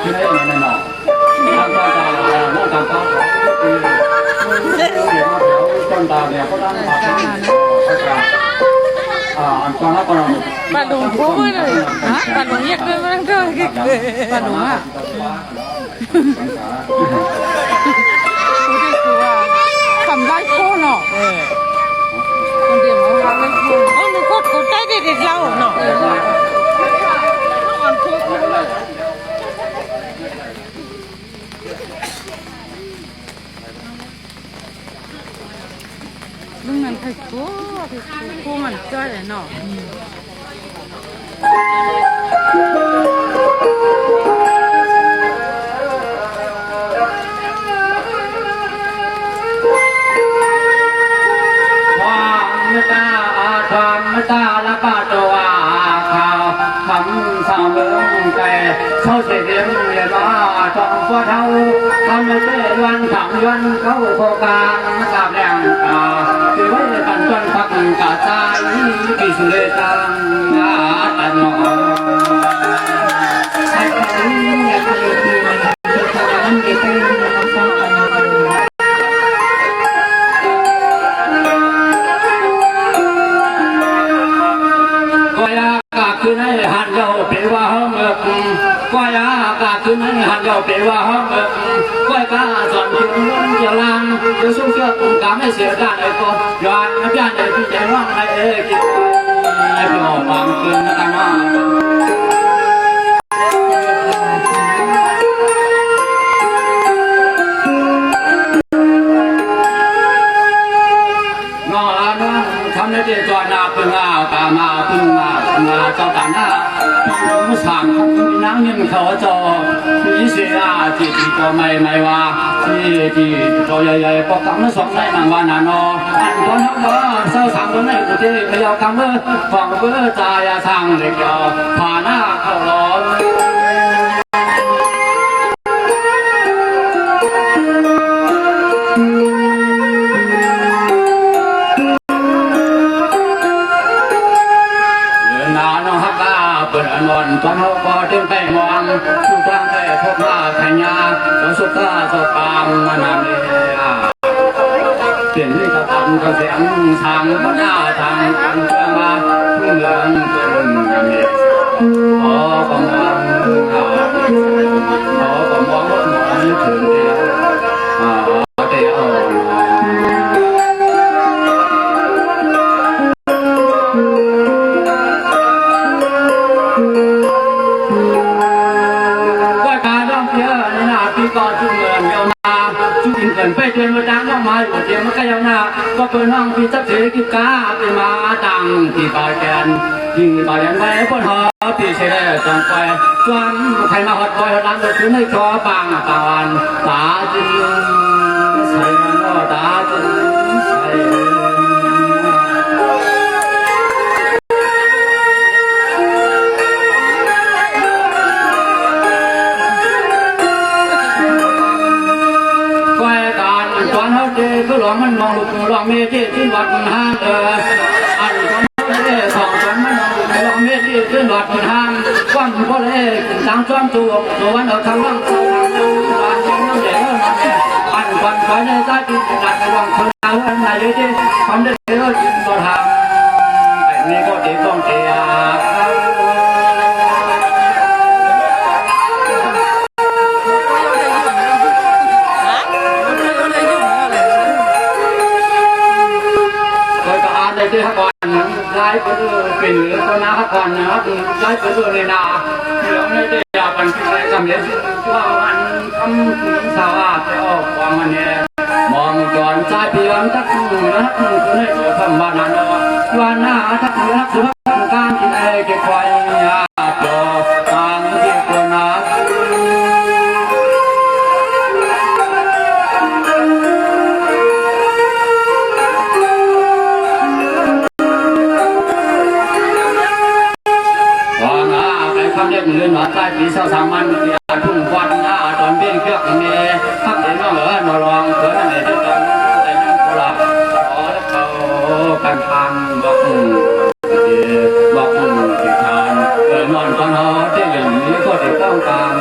ที่ไหนไม่นอกทางการโลกการค้าเดี๋ยวต้นตาเนี่ยก็ต้องมาทำอันตรายก็เราปลาดุงพูดเลยฮะปลาดุงเรียกด้วยมันก็ปลาดุงอ่ะคือว่าทำได้โค่เนาะคนเดียวเขาทำได้โค่โอ้มันโคตรเขาได้เด็กๆเราเนาะมึงมันเคยกู้มันจ้อยเลยเนาะตาละปาตัวข่าวคำสาวเมืองไก่เข้าเสียงเรียนว่าทองฟ้าเท่าทำให้เต้วันสามวันเข้าโคกากาบแรงคือไว้กันจนพักกาใจพิสุเลตังตันหนอใช้คำนี้อยากจะยืนทำมันเกิดขึ้นคือในหันเยาเปว่าห้องก้อยากาคือในหันเยาเปว่าห้องก้อยกาสอนถึงล้นเกี่ยวลังจะสู้เชื่อตุ้งกาไม่เสียด้านเลยก็ย้อนพี่อันเดียพี่ใจว่างไอ้กินไอ้พี่หอมบางคืนมาตั้งว่าทำในเจจอนาพึ่งอาตามาพึ่งมาเจ้าตาหน้าผู้สั่งนั่งนิ่งเขาจอมีเสียจิตก็ไม่ว่าที่จอใหญ่ๆก็กำลังสองในนางวานานออันคนเขาก็เศร้าสั่งคนในกุฏิไม่ยอมกำมือฟังเพื่อใจทางเด็กยอผ่าหน้าเข้าร้อนนอนตอนเขาก็ถึงไปมองทุกครั้งได้พบว่าขยาต้องสุขสดตามมานานเลยเปลี่ยนที่กระทำกระเสียงทางพน้าทางกันเพื่อมาเพื่อนเป็นกันเองขอกำลังขอกำลังหมอนถึงเดียวเดียวก็จุ่มเงินเยาวนาจุ่มเงินไปเดินมาดังน้องไม้หัวเทียมมาใกล้ยาวนาก็เปิดห้องพี่จับเสกิบกาไปมาตังที่ปาแกนยิงปาแกนไปพ้นหอพี่เสด็จจงไปจวนใครมาหดคอยหดน้ำเดือดขึ้นในคอปังตะวันตาจึงใส่ก็ตาจึงใส่ก็หลวงมันมองลูกหลวงเมธีที่วัดห้างอันก็ไม่ได้สองคนมันมองลูกหลวงเมธีที่วัดห้างกว้างก็เลยทางซ้อมตัววันเอาทางว่างเขาทางน้ำวันน้ำเดือดอันวันคอยในใจกินหนักระวังคนเอาอันไหนที่ทำได้เยอะจริงก็ทำแต่นี่ก็ดีต้องเกียร์ที่ฮักก่อนไล่ไปดูเป็นหรือตัวน้าฮักก่อนนะครับไล่ไปดูในนาเหลืองในเดียบันทึกในกำเนิดว่ามันคำถึงสาวจะออกความมันเนี่ยมองจอนใจเพียงทักมือนะมือคนให้ตัวทำบ้านนั้นวันหน้าทักมือทักสุภาพการกินเอเก็บไว้จอทางที่ตัวน้าเงินหอดใต้ปีเศร้าสามมันเดียร์ทุ่งควันหน้าตอนเบี้ยงเครื่องเมย์พักเห็นน้องนอรองเขินในเดือนแต่ยังกุหลาบขอเขากันทางบอกติดทานนอนตอนหอที่อย่างนี้ก็ติดต้องการ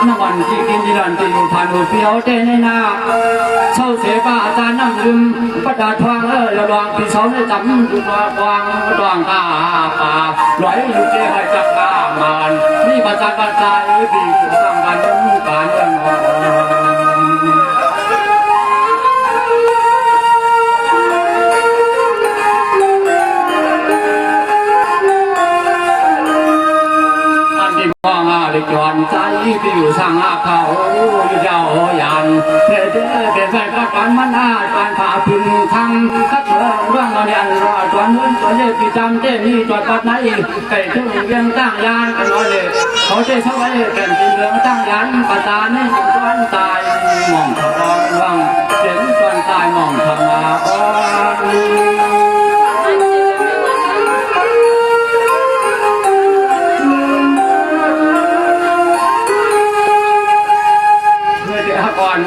น้ำมันที่กินที่ดันที่อยู่ผ่านหูเปียวเต้ในนาเช่าเสป้าอาจารย์น้ำลืมประดาทวางระวังปีเสาในจำดูวางดวงตาป่าลอยอยู่เจ้าจักรมันนี่ประจันปัจจัยปีกุศลกันการเงินเด็กจวนใจที่อยู่สร้างอาเขาอยู่เจ้ายันเพื่อเดินไปก็ตอนมันอาการผ่าพึงทำคัดเรื่องเรื่องเรียนรอจวนนู้นจวนเล็กปีจำเจ้มีจวนปัดไหนไก่ถึงเรื่องตั้งยานกันน้อยเลยเขาเจ้สมัยแก่นเป็นเรื่องตั้งยานปัตตานี่จวนตายมองทองว่างเห็นจวนตายมองทางอ่อนก่อน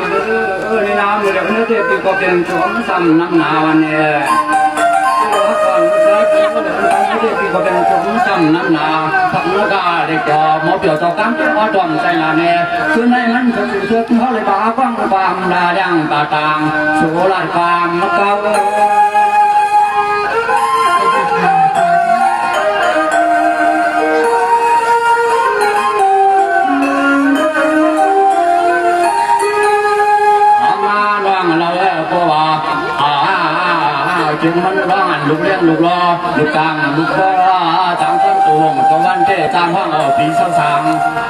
ในน้ำเดี๋ยวเนื้อเด็กก็เป็นสวมซ้ำน้ำหนาวันนี้ก่อนเด็กก็เป็นสวมซ้ำน้ำหนาผักเนื้อกาเด็กจอหมอเปียวจอกั้งเจ้าจอมใจนาเนี่ยคือในมันจะสุดสุดเขาเลยบ้าฟังความดาดังตาต่างสุราความมะเกาจึงมันร้องอันลูกเลี้ยงลูกรอลูกกลางลูกคอจางต้นตูงตะวันเจ้จางห้องเอาปีเสาสาง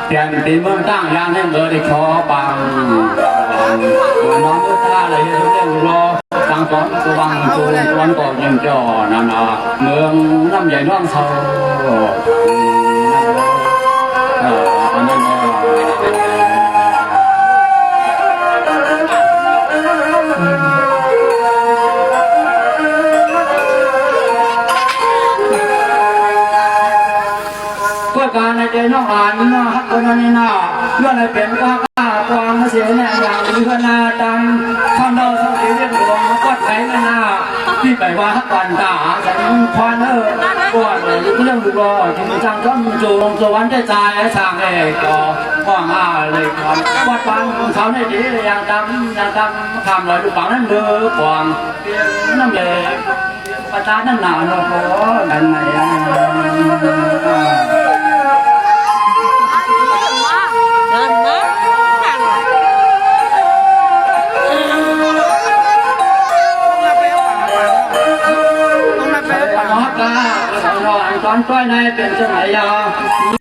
เปลี่ยนตีเมืองตั้งยานให้เมื่อได้ขอปังน้องมุตาเลยลูกเลี้ยงลูกรอจางก้อนตะวันตูงตะวันก่อนยังจ่อนานาเมืองน้ำใหญ่น้องเศร้าอันนั้นการในใจน้องอ่านนะฮักคนนั้นน่ะเรื่องอะไรเป็นก็ความเสียเนี่ยอย่างมีขนาดดังข้างนอกเขาเรียกหลวงก็ไถนาที่ไปว่าฮักกันตาฉันควันก่อนเรื่องลูกรอที่จังก็จูงสวรรค์ได้ใจสร้างเอกก็ว่างเลยครับวัดบางเขาในดีอย่างดำทำลอยลูกปังนั่นเดือกวางเพียงน้ำเล็กประจานนั่นหนาเนาะขอกันไหน